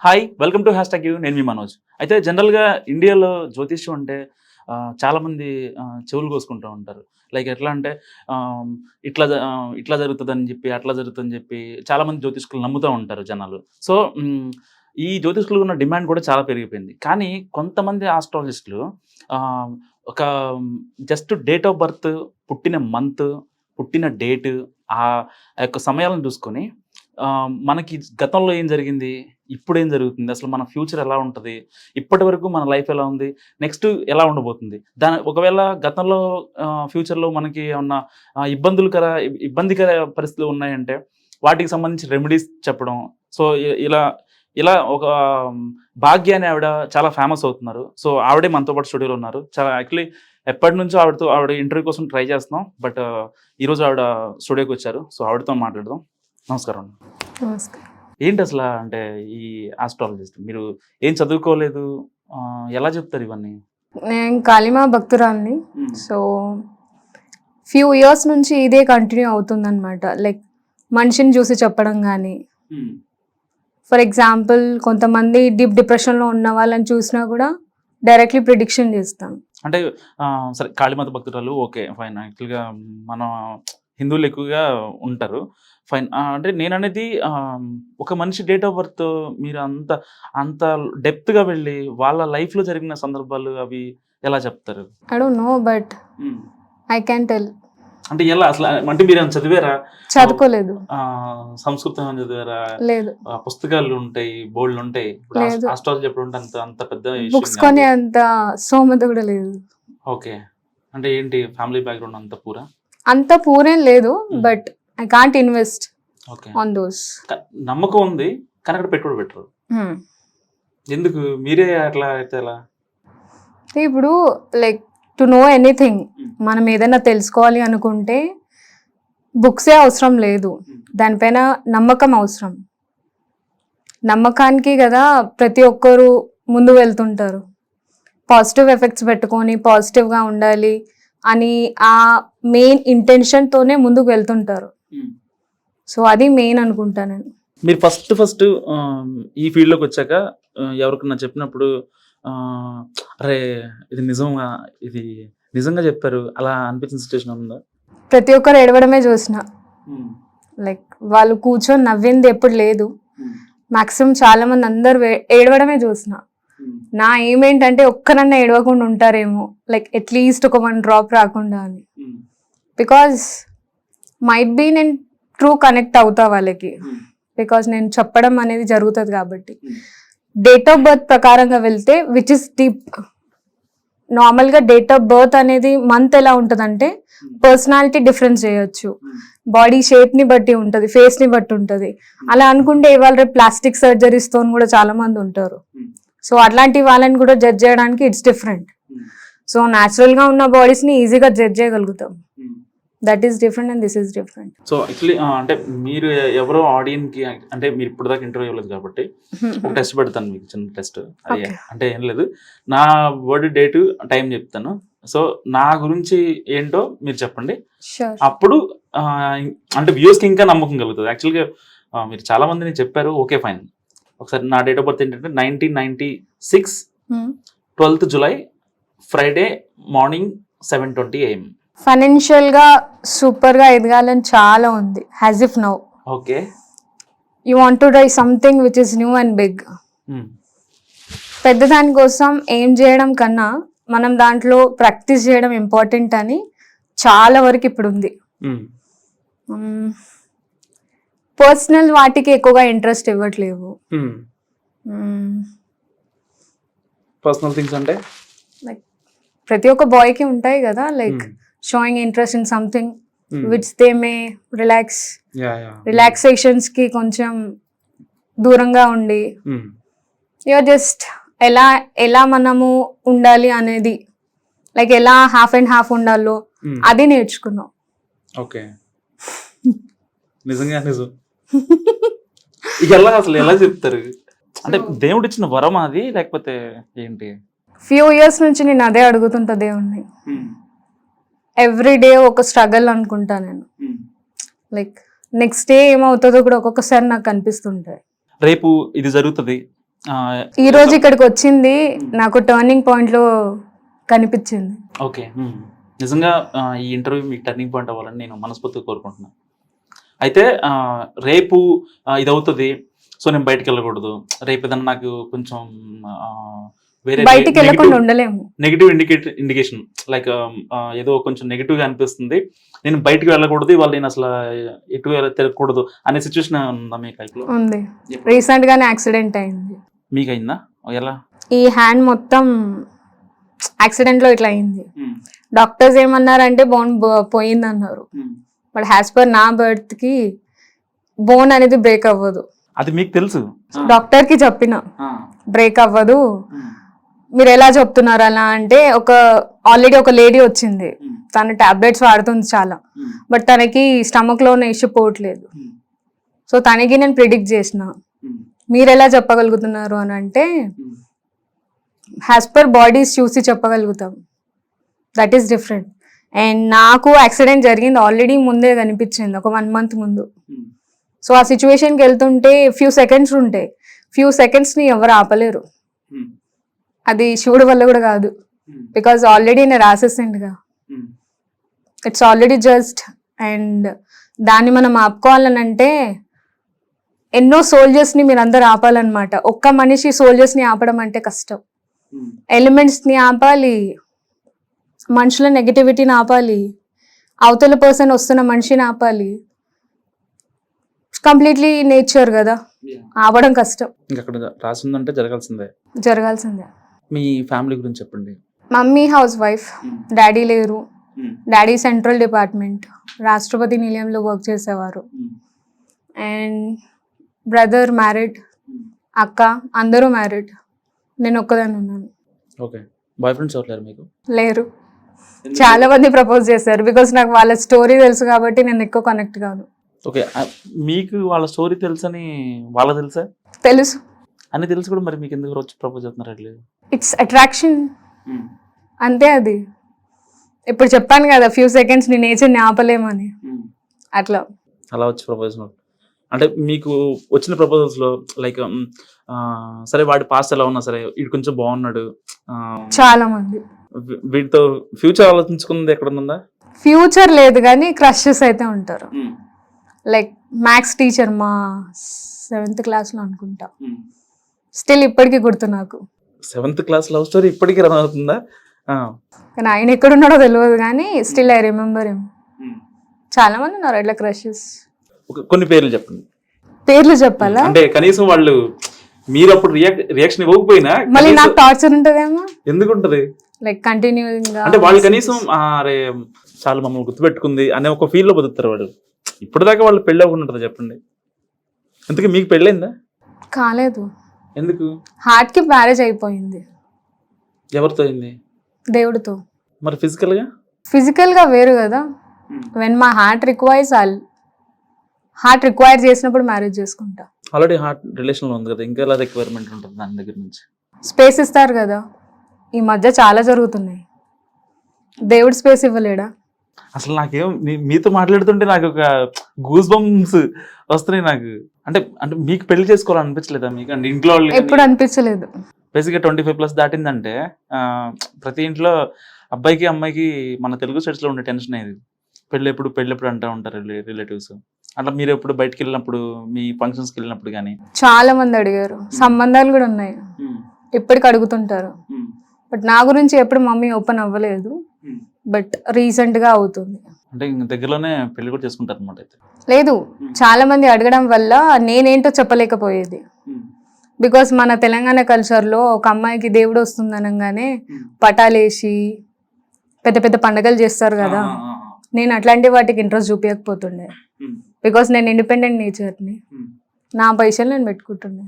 Hi welcome to hash tag you. నేను మీ మనోజ్. అయితే జనరల్గా ఇండియాలో జ్యోతిష్యం అంటే చాలామంది చెవులు కోసుకుంటూ ఉంటారు. లైక్ ఎట్లా అంటే ఇట్లా జరుగుతుందని చెప్పి అట్లా జరుగుతుందని చెప్పి చాలామంది జ్యోతిష్కులు నమ్ముతూ ఉంటారు జనాలు. సో ఈ జ్యోతిష్కులు ఉన్న డిమాండ్ కూడా చాలా పెరిగిపోయింది. కానీ కొంతమంది ఆస్ట్రాలజిస్టులు ఒక జస్ట్ డేట్ ఆఫ్ బర్త్, పుట్టిన మంత్, పుట్టిన డేట్, ఆ యొక్క సమయాలను చూసుకొని మనకి గతంలో ఏం జరిగింది, ఇప్పుడు ఏం జరుగుతుంది, అసలు మన ఫ్యూచర్ ఎలా ఉంటుంది, ఇప్పటి వరకు మన లైఫ్ ఎలా ఉంది, నెక్స్ట్ ఎలా ఉండబోతుంది, ఒకవేళ గతంలో ఫ్యూచర్లో మనకి ఏమన్నా ఇబ్బందికర పరిస్థితులు ఉన్నాయంటే వాటికి సంబంధించి రెమెడీస్ చెప్పడం. సో ఇలా ఇలా ఒక భాగ్య అనే ఆవిడ చాలా ఫేమస్ అవుతున్నారు. సో ఆవిడే మనతో పాటు స్టూడియోలో ఉన్నారు. చాలా యాక్చువల్లీ ఎప్పటి నుంచో ఆవిడ ఇంటర్వ్యూ కోసం ట్రై చేస్తున్నాం. బట్ ఈరోజు ఆవిడ స్టూడియోకి వచ్చారు. సో ఆవిడతో మాట్లాడదాం. నమస్కారం. నమస్కారం. ఏంటి అసలు అంటే ఈ ఆస్ట్రాలజిస్ట్ మీరు ఏం చదువుకోలేదు, ఎలా చెప్తారు ఇవన్నీ? నేను కాళీమా భక్తురాల్ని. సో ఫ్యూ ఇయర్స్ నుంచి ఇదే కంటిన్యూ అవుతుందన్నమాట. లైక్ మనిషిని చూసి చెప్పడం కానీ, ఫర్ ఎగ్జాంపుల్ కొంతమంది డీప్ డిప్రెషన్లో ఉన్న వాళ్ళని చూసినా కూడా డైరెక్ట్లీ ప్రిడిక్షన్ చేస్తాను. అంటే సరే, కాళీమాత భక్తురాలు ఓకే ఫైన్. యాక్చువల్గా మన హిందువులు ఎక్కువగా ఉంటారు, ఫైన్. అంటే నేను అనేది ఒక మనిషి డేట్ ఆఫ్ బర్త్ మీరు అంత డెప్త్గా వెళ్ళి వాళ్ళ లైఫ్లో జరిగిన సందర్భాలు అవి ఎలా చెప్తారు? I don't know but I can tell. అంటే ఎలా అసలు? అంటే మీరు చదివారా? చదువుకోలేదు. సంస్కృతం చదివారా? లేదు. పుస్తకాలు ఉంటాయి, బోర్డులు ఉంటాయి. ఆస్ట్రాలజీ ఎప్పుడు ఉంటే అంత పెద్ద బుక్స్ కొని అంత సోమత కూడా లేదు. ఓకే. అంటే ఏంటి ఫ్యామిలీ బ్యాక్గ్రౌండ్ అంత పూరేం లేదు, but I can't invest on those. నమ్మకం ఉంది కానీ అక్కడ పెట్టుబడి పెట్టరు. ఎందుకు? మీరే అట్లా అయితే ఎలా? ఇప్పుడు లైక్ టు నో ఎనీథింగ్, మనం ఏదైనా తెలుసుకోవాలి అనుకుంటే బుక్సే అవసరం లేదు, దానిపైన నమ్మకం అవసరం. నమ్మకానికి కదా ప్రతి ఒక్కరు ముందు వెళ్తుంటారు. పాజిటివ్ ఎఫెక్ట్స్ పెట్టుకొని పాజిటివ్గా ఉండాలి అని ఆ మెయిన్ ఇంటెన్షన్తోనే ముందుకు వెళ్తుంటారు. సో అది మెయిన్ అనుకుంటా నేను. మీరు ఫస్ట్ ఈ ఫీల్డ్లోకి వచ్చాక ఎవరికన్నా చెప్పినప్పుడు అరే ఇది నిజంగా చెప్పారు అలా అనిపించిన సిచ్యువేషన్ ఉందా? ప్రతి ఒక్కరు ఏడవడమే చూసిన. లైక్ వాళ్ళు కూర్చొని నవ్వింది ఎప్పుడు లేదు. మాక్సిమం చాలా మంది అందరు ఏడవడమే చూసిన. నా ఏమేంటంటే ఒక్కరన్నా ఏడవకుండా ఉంటారేమో, లైక్ అట్లీస్ట్ ఒక 1 డ్రాప్ రాకుండా అని. బికాజ్ మైట్ బీ నేను ట్రూ కనెక్ట్ అవుతా వాళ్ళకి, బికాజ్ నేను చెప్పడం అనేది జరుగుతుంది కాబట్టి. డేట్ ఆఫ్ బర్త్ ప్రకారంగా వెళ్తే విచ్ ఇస్ డీప్. నార్మల్గా డేట్ ఆఫ్ బర్త్ అనేది మంత్ ఎలా ఉంటుందంటే పర్సనాలిటీ డిఫరెన్స్ చేయొచ్చు, బాడీ షేప్ని బట్టి ఉంటుంది, ఫేస్ని బట్టి ఉంటుంది. అలా అనుకుంటే ఇవాళ రేపు ప్లాస్టిక్ సర్జరీస్తో కూడా చాలా మంది ఉంటారు. సో అట్లాంటి వాళ్ళని కూడా జడ్జ్ చేయడానికి ఇట్స్ డిఫరెంట్. సో న్యాచురల్గా ఉన్న బాడీస్ని ఈజీగా జడ్జ్ చేయగలుగుతాం. That is different and this is different. So actually అంటే మీరు ఎవరో ఆడియన్స్కి, అంటే మీరు ఇప్పుడు దాకా ఇంటర్వ్యూ ఇవ్వలేదు కాబట్టి ఒక టెస్ట్ పెడతాను మీకు, చిన్న టెస్ట్. అంటే ఏం లేదు, నా బర్త్డే డేట్ టైం చెప్తాను. సో నా గురించి ఏంటో మీరు చెప్పండి. అప్పుడు అంటే వ్యూస్కి ఇంకా నమ్మకం కలుగుతుంది. యాక్చువల్గా మీరు చాలా మందిని చెప్పారు, ఓకే ఫైన్. ఒకసారి నా డేట్ ఆఫ్ బర్త్ ఏంటంటే 1996 12th July Friday morning 7:20 AM. Financial గా సూపర్ గా ఎదగాలని చాలా ఉంది. As if now okay you want to try something which is new and big. పెద్ద దాని కోసం ఏం చేయడం కన్నా మనం దాంట్లో ప్రాక్టీస్ చేయడం ఇంపార్టెంట్ అని చాలా వరకు ఇప్పుడు ఉంది. పర్సనల్ వాటికి ఎక్కువగా ఇంట్రెస్ట్ ఇవ్వట్లేవు. పర్సనల్ థింగ్స్ అంటే లైక్ ప్రతి ఒక్క బాయ్కి ఉంటాయి కదా, like showing interest in something which they may రిలాక్సేషన్స్కి కొంచెం దూరంగా ఉండి యూఆర్ జస్ట్ ఎలా మనము ఉండాలి అనేది, లైక్ ఎలా హాఫ్ అండ్ హాఫ్ ఉండాలో అది నేర్చుకున్నాం. ఓకే, నిజంగా నిజం. అసలు ఎలా చెప్తారు? అంటే దేవుడు ఇచ్చిన వరం అది లేకపోతే ఏంటి? ఫ్యూ ఇయర్స్ నుంచి నేను అదే అడుగుతుంటా దేవుణ్ణి. ఎవ్రీ డే ఒక స్ట్రగల్ అనుకుంటా నేను. లైక్ నెక్స్ట్ డే ఏమవుతుందో కూడా ఒక్కొక్కసారి నాకు అనిపిస్తుంటాయి. రేపు ఇది జరుగుతుంది, ఈ రోజు ఇక్కడికి వచ్చింది నాకు టర్నింగ్ పాయింట్ లో కనిపించింది. ఓకే, నిజంగా ఈ ఇంటర్వ్యూ మీకు టర్నింగ్ పాయింట్ అవ్వాలని నేను మనస్ఫూర్తిగా కోరుకుంటున్నాను. అయితే రేపు ఇది అవుతుంది, సో నేను బయటకు వెళ్ళకూడదు, రేపు ఏదన్నా నాకు కొంచెం వేరే బయటికి వెళ్ళకుండా ఉండలేము. నెగిటివ్ ఇండికేషన్ లైక్ ఏదో కొంచెం నెగిటివ్ గా అనిపిస్తుంది, నేను బయటకు వెళ్ళకూడదు, ఇవాళ నేను అసలు ఎటు తిరగకూడదు అనే సిచ్యువేషన్ ఉందా మీకు లైఫ్ లో? ఉంది. రీసెంట్ గానే యాక్సిడెంట్ అయింది. మీకు అయిందా? ఎలా? ఈ హ్యాండ్ మొత్తం యాక్సిడెంట్ లో ఇట్లా అయింది. డాక్టర్స్ ఏమన్నారంటే బోన్ పోయింది అన్నారు. బట్ యాజ్ పర్ నా బర్త్ కి బోన్ అనేది బ్రేక్ అవ్వదు. అది మీకు తెలుసు? డాక్టర్ కి చెప్పిన బ్రేక్ అవ్వదు, మీరు ఎలా చెప్తున్నారు అలా అంటే, ఆల్రెడీ ఒక లేడీ వచ్చింది, తను టాబ్లెట్స్ వాడుతుంది చాలా, బట్ తనకి స్టమక్ లో ఉన్న ఇష్యూ పోవట్లేదు. సో తనకి నేను ప్రిడిక్ట్ చేసిన, మీరు ఎలా చెప్పగలుగుతున్నారు అని అంటే, యాజ్ పర్ బాడీస్ చూసి చెప్పగలుగుతాం, దట్ ఈస్ డిఫరెంట్. అండ్ నాకు యాక్సిడెంట్ జరిగింది ఆల్రెడీ ముందే కనిపించింది, ఒక 1 month ముందు. సో ఆ సిచ్యువేషన్కి వెళ్తుంటే ఫ్యూ సెకండ్స్ ఉంటాయి, ఫ్యూ సెకండ్స్ని ఎవరు ఆపలేరు. అది శివుడు వల్ల కూడా కాదు, బికాజ్ ఆల్రెడీ నేను రాసేసిండుగా, ఇట్స్ ఆల్రెడీ జస్ట్. అండ్ దాన్ని మనం ఆపుకోవాలని అంటే ఎన్నో సోల్జర్స్ని మీరు అందరు ఆపాలన్నమాట. ఒక్క మనిషి సోల్జర్స్ని ఆపడం అంటే కష్టం. ఎలిమెంట్స్ని ఆపాలి, మనుషుల నెగటివిటీని ఆపాలి, అవతల పర్సన్ వస్తున్న మనిషిని ఆపాలి. కంప్లీట్లీ నేచర్ కదా, ఆపడం కష్టం. ఇంకా అక్కడ రాసిందంటే జరగాల్సిందే. మీ ఫ్యామిలీ గురించి చెప్పండి. మమ్మీ హౌస్ వైఫ్, డాడీ లేరు. డాడీ సెంట్రల్ డిపార్ట్మెంట్ రాష్ట్రపతి నిలయంలో వర్క్ చేసేవారు. అండ్ బ్రదర్ మ్యారీడ్, అక్క అందరూ మ్యారీడ్, నేను ఒక్కదాన్ని ఉన్నాను. ఓకే, బాయ్ ఫ్రెండ్స్ ఎవరు లేరు మీకు? లేరు. చాలా మంది ప్రపోజ్ చేశారు, బికాస్ నాకు వాళ్ళ స్టోరీ తెలుసు కాబట్టి నేను ఎక్కువ కనెక్ట్ కాను. ఓకే, మీకు వాళ్ళ స్టోరీ తెలుసని వాళ్ళ తెలుసా? తెలుసు అని తెలుసు కూడా మరి మీకు ఎందుకు వచ్చి ప్రపోజ్ చేస్తున్నారు? ఇట్స్ అట్రాక్షన్ అంతే. అది ఇప్పుడు చెప్పాను కదా, ఫ్యూ సెకండ్స్ నీ నేచర్ని ఆపలేమని, అట్లా అలా వచ్చి ప్రపోజ్. అంటే మీకు వచ్చిన ప్రపోజల్స్లో లైక్ సరే వాడి పాస్ట్ ఎలా ఉన్నా సరే వీడు కొంచెం బాగున్నాడు, చాలా మంది వీటితో ఫ్యూచర్ ఆలోచించుకున్నది ఎక్కడ ఉందా? ఫ్యూచర్ లేదు కానీ క్రషెస్ అయితే ఉంటారు. లైక్ మ్యాథ్స్ టీచర్ మా 7th క్లాస్లో అనుకుంటా, స్టిల్ ఇప్పటికీ గుర్తు నాకు. 7th క్లాస్ లవ్ స్టోరీ ఇప్పటికీ రన్ అవుతుందా? కానీ ఆయన ఎక్కడున్నాడో తెలియదు కానీ స్టిల్ ఐ రిమెంబర్ హిమ్. చాలా మంది ఉన్నారు అట్లా క్రషెస్. కొన్ని పేర్లు చెప్పండి. పేర్లు చెప్పాలా? అంటే కనీసం వాళ్ళు మీరు అప్పుడు రియాక్షన్ ఇవ్వకపోయినా మళ్ళీ నాకు టార్చర్ ఉంటదేమో. ఎందుకు ఉంటది? లైక్ కంటిన్యూయింగ్ గా, అంటే వాళ్ళు కనీసం అరే చాలా మమ్మల్ని గుర్తుపెట్టుకుంది అనే ఒక ఫీల్ లో బతుకుతారు వాళ్ళు. ఇప్పుడు దాకా వాళ్ళు పెళ్ళి అవ్వకుండా ఉంటుందా చెప్పండి? అందుకే మీకు పెళ్ళైందా? కాలేదు. ఎందుకు? హార్ట్ కి మ్యారేజ్ అయిపోయింది. ఎవరితో అయింది? దేవుడితో. మరి ఫిజికల్ గా వేరు కదా. వెన్ మై హార్ట్ రిక్వైర్ చేసినప్పుడు మ్యారేజ్ చేసుకుంటా. ఆల్రెడీ హార్ట్ రిలేషన్ లో ఉంది కదా, ఇంకా ఎలా రిక్వైర్మెంట్ ఉంటుంది దాని దగ్గర నుంచి? స్పేస్ ఇస్తారు కదా, ఈ మధ్య చాలా జరుగుతున్నాయి. దేవుడు స్పేస్ ఇవ్వలేడా? అసలు నాకేం మీతో మాట్లాడుతుంటే నాకు ఒక గూస్ బంప్స్ వస్తున్నాయి నాకు. అంటే మీకు పెళ్లి చేసుకోవాలనిపించలేదా మీకు? అంటే ఇంట్లో వాళ్ళు ఎప్పుడు అనిపించలేదు. బేసిక్గా 25+ దాటిందంటే ప్రతి ఇంట్లో అబ్బాయికి అమ్మాయికి మన తెలుగు స్టేట్స్ లో ఉండే టెన్షన్ ఇది, పెళ్ళి ఎప్పుడు అంటూ ఉంటారు రిలేటివ్స్. అట్లా మీరు ఎప్పుడు బయటకు వెళ్ళినప్పుడు, మీ ఫంక్షన్స్కి వెళ్ళినప్పుడు కానీ చాలా మంది అడిగారు. సంబంధాలు కూడా ఉన్నాయి, ఇప్పటికి అడుగుతుంటారు. బట్ నా గురించి ఎప్పుడు మమ్మీ ఓపెన్ అవ్వలేదు, బట్ రీసెంట్ గా అవుతుంది. అంటే దగ్గరలోనే పెళ్లి కూడా చేసుకుంటారు అనమాట అయితే? లేదు, చాలా మంది అడగడం వల్ల నేనేంటో చెప్పలేకపోయేది. బికాస్ మన తెలంగాణ కల్చర్లో ఒక అమ్మాయికి దేవుడు వస్తుంది అనగానే పటాలేసి పెద్ద పెద్ద పండుగలు చేస్తారు కదా. నేను అట్లాంటి వాటికి ఇంట్రెస్ట్ చూపించకపోతుండే, బికాస్ నేను ఇండిపెండెంట్ నేచర్ని, నా పైసలు నేను పెట్టుకుంటుండే.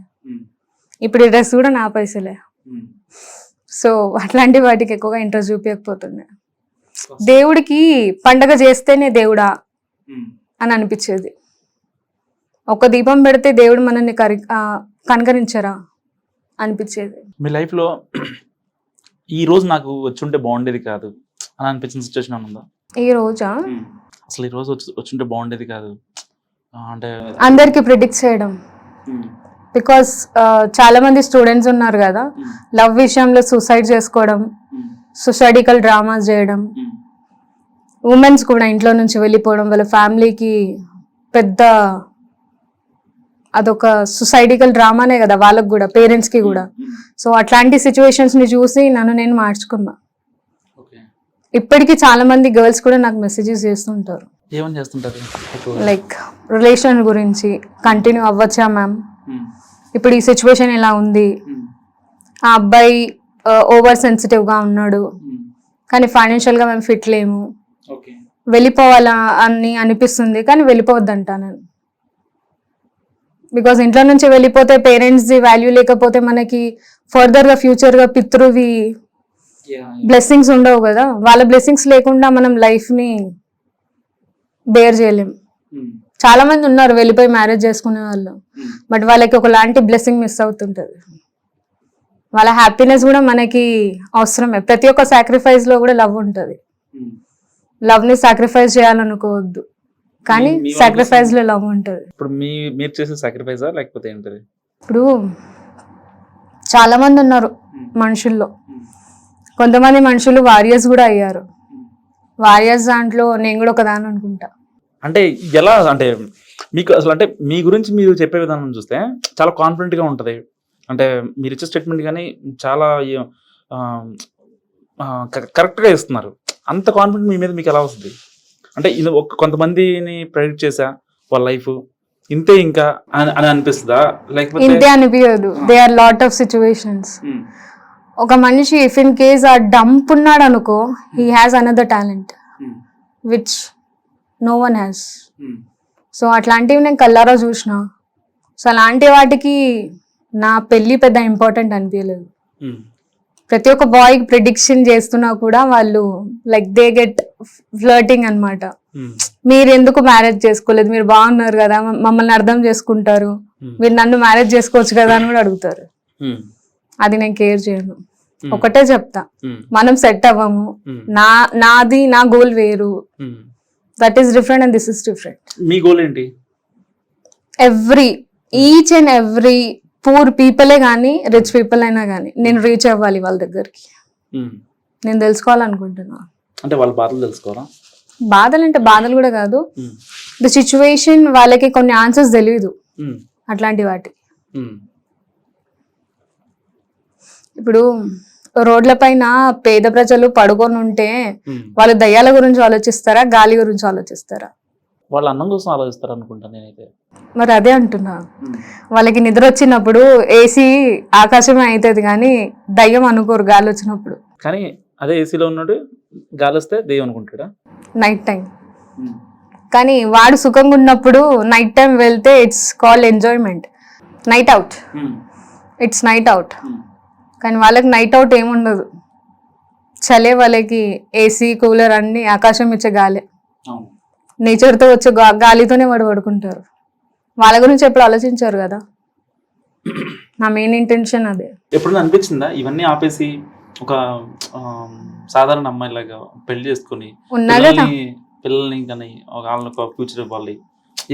ఇప్పుడు ఈ డ్రెస్ కూడా నా పైసలే. సో అట్లాంటి వాటికి ఎక్కువగా ఇంట్రెస్ట్ చూపించకపోతుండే. దేవుడికి పండగ చేస్తేనే దేవుడా అని అనిపించేది. ఒక దీపం పెడితే దేవుడు మనల్ని కనకరించరా అనిపించేది. మీ లైఫ్లో ఈ రోజు నాకు వచ్చుంటే బాగుండేది కాదు అని అనిపించిన సిచ్యువేషన్ ఉందా? ఈ రోజా? అసలు ఈ రోజు వచ్చుంటే బాగుండేది కాదు అంటే అందరికి ప్రిడిక్ట్ చేయడం, బికాస్ చాలా మంది స్టూడెంట్స్ ఉన్నారు కదా, లవ్ విషయంలో సూసైడ్ చేసుకోవడం, సొసైటికల్ డ్రామాస్ చేయడం, ఉమెన్స్ కూడా ఇంట్లో నుంచి వెళ్ళిపోవడం, వాళ్ళ ఫ్యామిలీకి పెద్ద అదొక సొసైటికల్ డ్రామానే కదా వాళ్ళకి కూడా, పేరెంట్స్కి కూడా. సో అట్లాంటి సిచ్యువేషన్స్ని చూసి నన్ను నేను మార్చుకున్నా. ఇప్పటికీ చాలా మంది గర్ల్స్ కూడా నాకు మెసేజెస్ చేస్తుంటారు, ఏమని చేస్తుంటారు, లైక్ రిలేషన్ గురించి కంటిన్యూ అవ్వచ్చా మ్యామ్, ఇప్పుడు ఈ సిచ్యువేషన్ ఎలా ఉంది, ఆ అబ్బాయి ఓవర్ సెన్సిటివ్గా ఉన్నాడు కానీ ఫైనాన్షియల్గా మేము ఫిట్ లేము, వెళ్ళిపోవాలా అని అనిపిస్తుంది కానీ వెళ్ళిపోవద్దంట నేను. బికాస్ ఇంట్లో నుంచి వెళ్ళిపోతే పేరెంట్స్ది వాల్యూ లేకపోతే మనకి ఫర్దర్గా ఫ్యూచర్గా పితృవి బ్లెస్సింగ్స్ ఉండవు కదా, వాళ్ళ బ్లెస్సింగ్స్ లేకుండా మనం లైఫ్ని బేర్ చేయలేం. చాలా మంది ఉన్నారు వెళ్ళిపోయి మ్యారేజ్ చేసుకునే వాళ్ళు, బట్ వాళ్ళకి ఒకలాంటి బ్లెస్సింగ్ మిస్ అవుతుంటుంది. వాళ్ళ హ్యాపీనెస్ కూడా మనకి అవసరమే. ప్రతి ఒక్క సాక్రిఫైస్లో కూడా లవ్ ఉంటుంది. లవ్ని సాక్రిఫైస్ చేయాలనుకోవద్దు, కానీ సాక్రిఫైస్లో లవ్ ఉంటుంది. ఇప్పుడు మీరు చేసే సాక్రిఫైజా లేకపోతే ఏంటది? ఇప్పుడు చాలా మంది ఉన్నారు మనుషుల్లో, కొంతమంది మనుషులు వారియర్స్ కూడా అయ్యారు. వారియర్స్ దాంట్లో నేను కూడా ఒకదాని అనుకుంటా. అంటే ఎలా, అంటే మీకు అసలు అంటే మీ గురించి మీరు చెప్పే విధానం చూస్తే చాలా కాన్ఫిడెంట్గా ఉంటుంది. అంటే మీరు ఇచ్చే స్టేట్మెంట్ కానీ చాలా కరెక్ట్గా ఇస్తున్నారు. అంత కాన్ఫిడెంట్ మీ మీద మీకు ఎలా వస్తుంది? అంటే ఇది కొంతమందిని ప్రెడిక్ట్ చేసా వాళ్ళ లైఫ్ ఇంతే ఇంకా అని అనిపిస్తుందా, లేకపోతే ఇంతే అనిపించదు? They are lot of situations. ఒక మనిషి ఇఫ్ ఇన్ కేస్ ఆ డంప్ ఉన్నాడు అనుకో, he has another talent which no one has. So అట్లాంటివి నేను కల్లారా చూసిన. సో అలాంటి వాటికి నా పెళ్ళి పెద్ద ఇంపార్టెంట్ అనిపించలేదు. ప్రతి ఒక్క బాయ్ ప్రిడిక్షన్ చేస్తున్నా కూడా వాళ్ళు లైక్ దే గెట్ ఫ్లర్టింగ్ అనమాట. మీరు ఎందుకు మ్యారేజ్ చేసుకోలేదు, మీరు బాగున్నారు కదా, మమ్మల్ని అర్థం చేసుకుంటారు, మీరు నన్ను మ్యారేజ్ చేసుకోవచ్చు కదా అని కూడా అడుగుతారు. అది నేను కేర్ చేయను. ఒకటే చెప్తా, మనం సెట్ అవ్వము, నా గోల్ వేరు, that is different and this is different. Me goal ఏంటి? ఈచ్ అండ్ ఎవ్రీ పూర్ పీపులే కానీ రిచ్ పీపుల్ అయినా కానీ నేను రీచ్ అవ్వాలి వాళ్ళ దగ్గరికి. నేను తెలుసుకోవాలనుకుంటున్నా. అంటే వాళ్ళ బాధలు తెలుసుకోవాలా? బాధలు అంటే బాధలు కూడా కాదు, ద సిచ్యువేషన్, వాళ్ళకి కొన్ని ఆన్సర్స్ తెలియదు అట్లాంటి వాటి. ఇప్పుడు రోడ్ల పైన పేద ప్రజలు పడుకొని ఉంటే వాళ్ళు దయ్యాల గురించి ఆలోచిస్తారా, గాలి గురించి ఆలోచిస్తారా? వాళ్ళ అన్నం కోసం ఆలోచిస్తారు అనుకుంటా నేనైతే. మరి అదే అంటున్నా, వాళ్ళకి నిద్ర వచ్చినప్పుడు ఏసీ ఆకాశమే అవుతుంది కానీ దయ్యం అనుకోరు గాలి వచ్చినప్పుడు. కానీ అదే ఏసీలో ఉన్నాడు గాలి వస్తే దయ్యం అనుకుంటాడా నైట్ టైం. కానీ వాడు సుఖంగా ఉన్నప్పుడు నైట్ టైం వెళ్తే it's called enjoyment, night out, it's night out. కానీ వాళ్ళకి నైట్ అవుట్ ఏముండదు, చలే వాళ్ళకి ఏసీ కూలర్ అన్ని ఆకాశం ఇచ్చే గాలే, నేచర్తో వచ్చే గాలితోనే వాడు పడుకుంటారు. వాళ్ళ గురించి ఎప్పుడు ఆలోచించారు కదా. నా మెయిన్ ఇంటెన్షన్ అదే. ఎప్పుడు అనిపించిందా ఇవన్నీ ఆపేసి ఒక సాధారణ అమ్మాయిలాగా పెళ్లి చేసుకుని పిల్లల్ని కానీ వాళ్ళని ఒక ఫ్యూచర్ ఇవ్వాలి?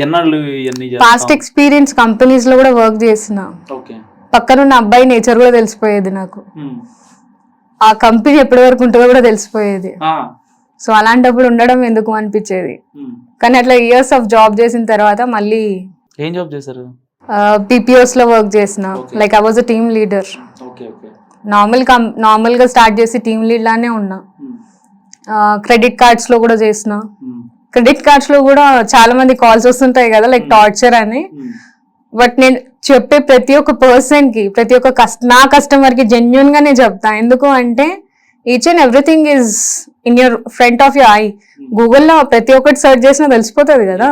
ఎన్నాళ్ళు ఇవన్నీ పాస్ట్ ఎక్స్పీరియన్స్ కంపెనీస్ లో కూడా వర్క్ చేసిన, పక్కనున్న అబ్బాయి నేచర్ కూడా తెలిసిపోయేది నాకు, ఆ కంపెనీ ఎప్పటి వరకు ఉంటుందో కూడా తెలిసిపోయేది. సో అలాంటప్పుడు ఉండడం ఎందుకు అనిపించేది. కానీ అట్లా ఇయర్స్ ఆఫ్ జాబ్ చేసిన తర్వాత మళ్ళీ. ఏం జాబ్ చేశారు? PPOs లో వర్క్ చేసిన, like I was a team leader. నార్మల్గా స్టార్ట్ చేసి టీమ్ లీడ్ లానే ఉన్నా. క్రెడిట్ కార్డ్స్ లో కూడా చేసిన. క్రెడిట్ కార్డ్స్ లో కూడా చాలా మంది కాల్స్ వస్తుంటాయి కదా, లైక్ టార్చర్ అని. బట్ నేను చెప్పే ప్రతి ఒక్క పర్సన్ కి, ప్రతి ఒక్క నా కస్టమర్ కి జెన్యున్ గానే చెప్తా. ఎందుకు అంటే each and everything is in your front of your I. గూగుల్లో ప్రతి ఒక్కటి సెర్చ్ చేసినా తెలిసిపోతుంది కదా.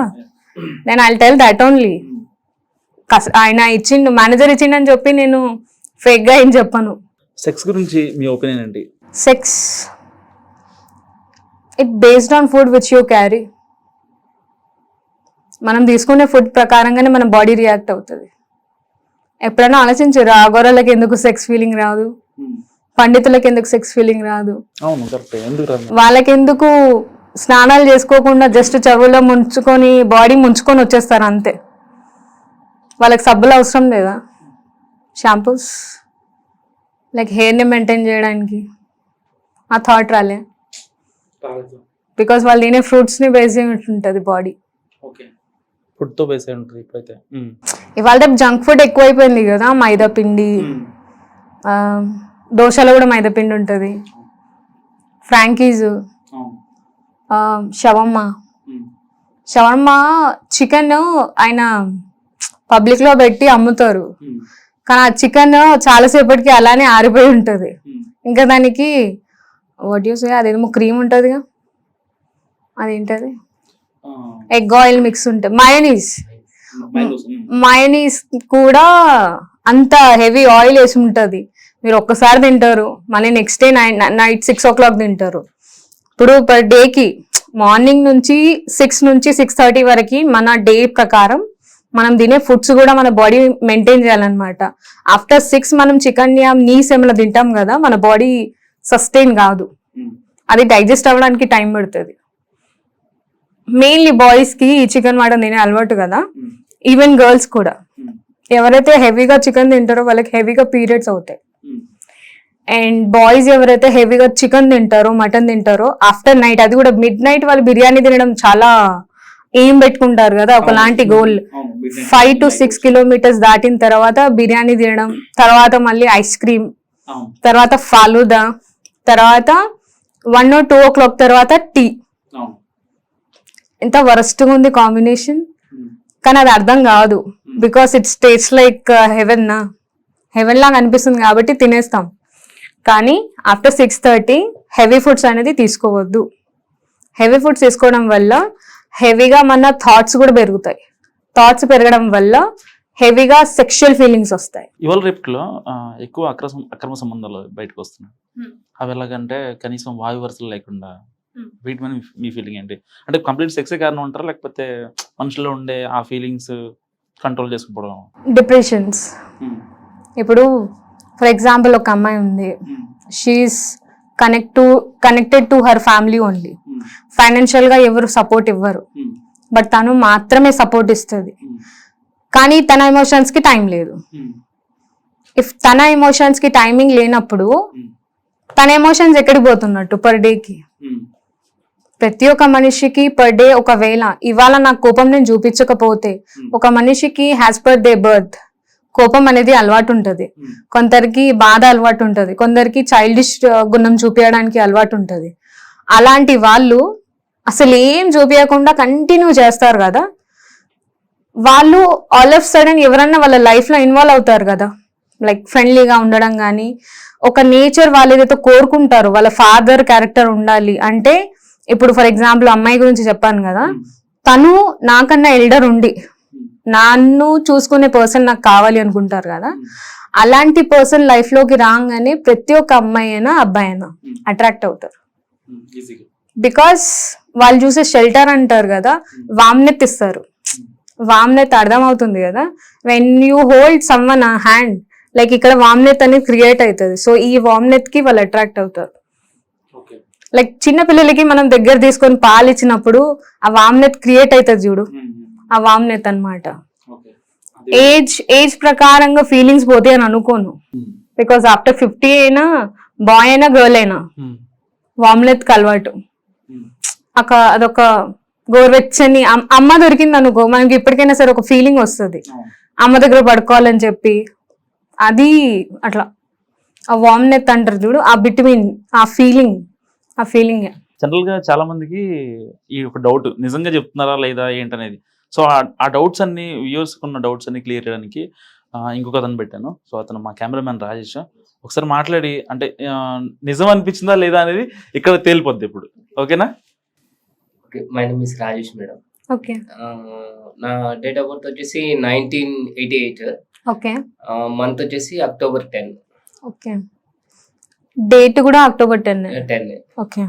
నేను ఐ టెల్ దట్ ఓన్లీ. ఆయన ఇచ్చిండు, మేనేజర్ ఇచ్చిండని చెప్పి నేను ఫేక్ గా ఏం చెప్పను. సెక్స్ గురించి మీ ఒపీనియన్ ఏంటి? Sex it based on food which you carry. మనం తీసుకునే ఫుడ్ ప్రకారంగానే మన బాడీ రియాక్ట్ అవుతుంది. ఎప్పుడైనా ఆలోచించారు ఆగోరాలకి ఎందుకు సెక్స్ ఫీలింగ్ రాదు, పండితులకు ఎందుకు సెక్స్ ఫీలింగ్ రాదు, వాళ్ళకెందుకు స్నానాలు చేసుకోకుండా జస్ట్ చెవుల్లో ముంచుకొని బాడీ ముంచుకొని వచ్చేస్తారు అంతే, వాళ్ళకి సబ్బులు అవసరం లేదా? షాంపూస్, లైక్ హెయిర్ని మెయింటైన్ చేయడానికి ఆ థాట్ రాలే. బికాస్ వాళ్ళు తినే ఫ్రూట్స్ని బేస్ అయి ఉంటుంది బాడీ. ఓకే, ఫుడ్తో బేస్ అయి ఉంటుంది ఇప్పుడైతే. ఇవాళ రేపు జంక్ ఫుడ్ ఎక్కువైపోయింది కదా, మైదా పిండి, దోశలో కూడా మైదా పిండి ఉంటుంది, ఫ్రాంకీస్, షవర్మా చికెన్ ఆయన పబ్లిక్లో పెట్టి అమ్ముతారు, కానీ ఆ చికెన్ చాలాసేపటికి అలానే ఆరిపోయి ఉంటుంది. ఇంకా దానికి వాట్ యూస్ అదేమో క్రీమ్ ఉంటుందిగా, అదేంటది, ఎగ్ ఆయిల్ మిక్స్ ఉంటుంది, మయోనీస్ కూడా అంత హెవీ ఆయిల్ వేసి ఉంటుంది. మీరు ఒక్కసారి తింటారు, మళ్ళీ నెక్స్ట్ డే నైట్ 6 o'clock తింటారు. ఇప్పుడు పర్ డేకి మార్నింగ్ నుంచి 6 నుంచి 6:30 వరకు మన డే ప్రకారం మనం తినే ఫుడ్స్ కూడా మన బాడీ మెయింటైన్ చేయాలన్నమాట. ఆఫ్టర్ 6 మనం చికెన్ నీస్ ఏమైనా తింటాం కదా, మన బాడీ సస్టైన్ కాదు, అది డైజెస్ట్ అవ్వడానికి టైం పడుతుంది. మెయిన్లీ బాయ్స్కి చికెన్ మటన్ తినే అలవాటు కదా, ఈవెన్ గర్ల్స్ కూడా. ఎవరైతే హెవీగా చికెన్ తింటారో వాళ్ళకి హెవీగా పీరియడ్స్ అవుతాయి. అండ్ బాయ్స్ ఎవరైతే హెవీగా చికెన్ తింటారో మటన్ తింటారో ఆఫ్టర్ నైట్, అది కూడా మిడ్ నైట్ వాళ్ళు బిర్యానీ తినడం చాలా ఏం పెట్టుకుంటారు కదా, ఒకలాంటి గోల్. 5 to 6 kilometers దాటిన తర్వాత బిర్యానీ తినడం, తర్వాత మళ్ళీ ఐస్ క్రీమ్, తర్వాత ఫాలూదా, తర్వాత 1 or 2 o'clock తర్వాత టీ. ఎంత వరస్ట్గా ఉంది కాంబినేషన్, కానీ అది అర్థం కాదు. Because it's taste like heaven లాగా అనిపిస్తుంది కాబట్టి తినేస్తాం. కానీ ఆఫ్టర్ 6:30 హెవీ ఫుడ్స్ అనేది తీసుకోవద్దు. హెవీ ఫుడ్స్ తీసుకోవడం వల్ల హెవీగా మన థాట్స్ కూడా పెరుగుతాయి. థాట్స్ పెరగడం వల్ల హెవీగా సెక్షువల్ ఫీలింగ్స్ వస్తాయి. ఇవాళ రేపులో ఎక్కువ అక్రమ సంబంధాలు బయటకు వస్తున్నాయి. అవి ఎలాగంటే కనీసం వాయు వరుసలు లేకుండా, వీటి మీద మీ ఫీలింగ్ ఏంటి? అంటే కంప్లీట్ సెక్సే కారణం అంటారా, లేకపోతే మనుషుల్లో ఉండే ఆ ఫీలింగ్స్ కంట్రోల్ చేసుకోవడం? డిప్రెషన్స్. ఇప్పుడు ఫర్ ఎగ్జాంపుల్ ఒక అమ్మాయి ఉంది, she's connected to her family only. ఫైనాన్షియల్గా ఎవరు సపోర్ట్ ఇవ్వరు, బట్ తను మాత్రమే సపోర్ట్ ఇస్తుంది. కానీ తన ఎమోషన్స్కి టైం లేదు. ఇఫ్ తన ఎమోషన్స్కి టైమింగ్ లేనప్పుడు తన ఎమోషన్స్ ఎక్కడికి పోతున్నట్టు పర్ డేకి? ప్రతి ఒక్క మనిషికి పర్ డే ఒకవేళ ఇవాళ నాకు కోపం నేను చూపించకపోతే, ఒక మనిషికి హ్యాస్ పర్ డే బర్త్ కోపం అనేది అలవాటు ఉంటుంది, కొందరికి బాధ అలవాటు ఉంటుంది, కొందరికి చైల్డిష్ గుణం చూపించడానికి అలవాటు ఉంటుంది. అలాంటి వాళ్ళు అసలు ఏం చూపించకుండా కంటిన్యూ చేస్తారు కదా, వాళ్ళు ఆల్ ఆఫ్ సడన్ ఎవరన్నా వాళ్ళ లైఫ్లో ఇన్వాల్వ్ అవుతారు కదా, లైక్ ఫ్రెండ్లీగా ఉండడం కానీ, ఒక నేచర్ వాళ్ళు ఏదైతే కోరుకుంటారో వాళ్ళ ఫాదర్ క్యారెక్టర్ ఉండాలి అంటే, ఇప్పుడు ఫర్ ఎగ్జాంపుల్ అమ్మాయి గురించి చెప్పాను కదా, తను నాకన్నా ఎల్డర్ ఉండి నన్ను చూసుకునే పర్సన్ నాకు కావాలి అనుకుంటారు కదా, అలాంటి పర్సన్ లైఫ్లోకి రాగానే ప్రతి ఒక్క అమ్మాయి అయినా అబ్బాయి అయినా అట్రాక్ట్ అవుతారు. బికాస్ వాళ్ళు చూసే షెల్టర్ అంటారు కదా, వామ్నెత్ ఇస్తారు. వామ్నెత్ అర్థం అవుతుంది కదా, when you hold someone hand, like ఇక్కడ వామ్నెత్ అనేది క్రియేట్ అవుతుంది. సో ఈ వామ్నెత్ కి వాళ్ళు అట్రాక్ట్ అవుతారు. లైక్ చిన్న పిల్లలకి మనం దగ్గర తీసుకొని పాలు ఇచ్చినప్పుడు ఆ వామ్నెత్ క్రియేట్ అవుతుంది చూడు, ఆ వామ్నెత్ అన్నమాట. ఏజ్ ప్రకారంగా ఫీలింగ్స్ పోతే అని అనుకోను. బికాస్ ఆఫ్టర్ 50 అయినా బాయ్ అయినా గర్ల్ అయినా వామ్నెత్ కి అలవాటు. అదొక గోరువెచ్చని అమ్మ దొరికింది అనుకో, మనకి ఇప్పటికైనా సరే ఒక ఫీలింగ్ వస్తుంది, అమ్మ దగ్గర పడుకోవాలని చెప్పి. అది అట్లా ఆ వామ్నెత్ అంటారు చూడు, ఆ బిట్వీన్ ఆ ఫీలింగ్ జనరల్ గా చాలా మందికి ఈ ఒక డౌట్, నిజంగా చెప్తున్నారా లేదా ఏంటనేది. సో ఆ డౌట్స్ అన్ని, వ్యూవర్స్ ఉన్న డౌట్స్ అన్ని క్లియర్ చేయడానికి ఇంకొక అతను పెట్టాను. సో అతను మా కెమెరామెన్ రాజేష్. ఒకసారి మాట్లాడి అంటే నిజం అనిపించిందా లేదా అనేది ఇక్కడ తేలిపోద్ది ఇప్పుడు. ఓకేనా? Okay, my name is Rajesh madam. Okay. నా డేట్ ఆఫ్ బర్త్ వచ్చేసి 1988. ఓకే. మంత్ వచ్చేసి October 10. ఓకే. డేట్ కూడా October 10. ఓకే.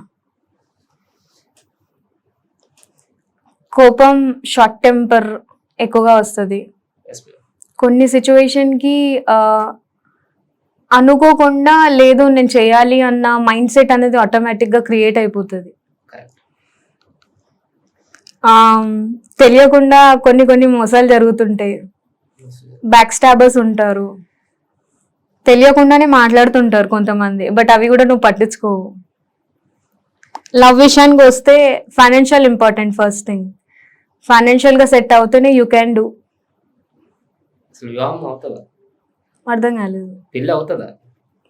కోపం, షార్ట్ టెంపర్ ఎక్కువగా వస్తుంది. కొన్ని సిచ్యువేషన్కి అనుకోకుండా లేదు నేను చేయాలి అన్న మైండ్ సెట్ అనేది ఆటోమేటిక్గా క్రియేట్ అయిపోతుంది. తెలియకుండా కొన్ని మోసాలు జరుగుతుంటాయి, బ్యాక్ స్టాబర్స్ ఉంటారు, తెలియకుండానే మాట్లాడుతుంటారు కొంతమంది, బట్ అవి కూడా నువ్వు పట్టించుకోవు. లవ్ విషయానికి వస్తే ఫైనాన్షియల్ ఇంపార్టెంట్. ఫస్ట్ థింగ్ ఫైనాన్షియల్గా సెట్ అవుతేనే యూ క్యాన్ డూ. అసలు వివాహం అవుతుందా? అర్థం కాలేదు. పెళ్ళి అవుతుందా?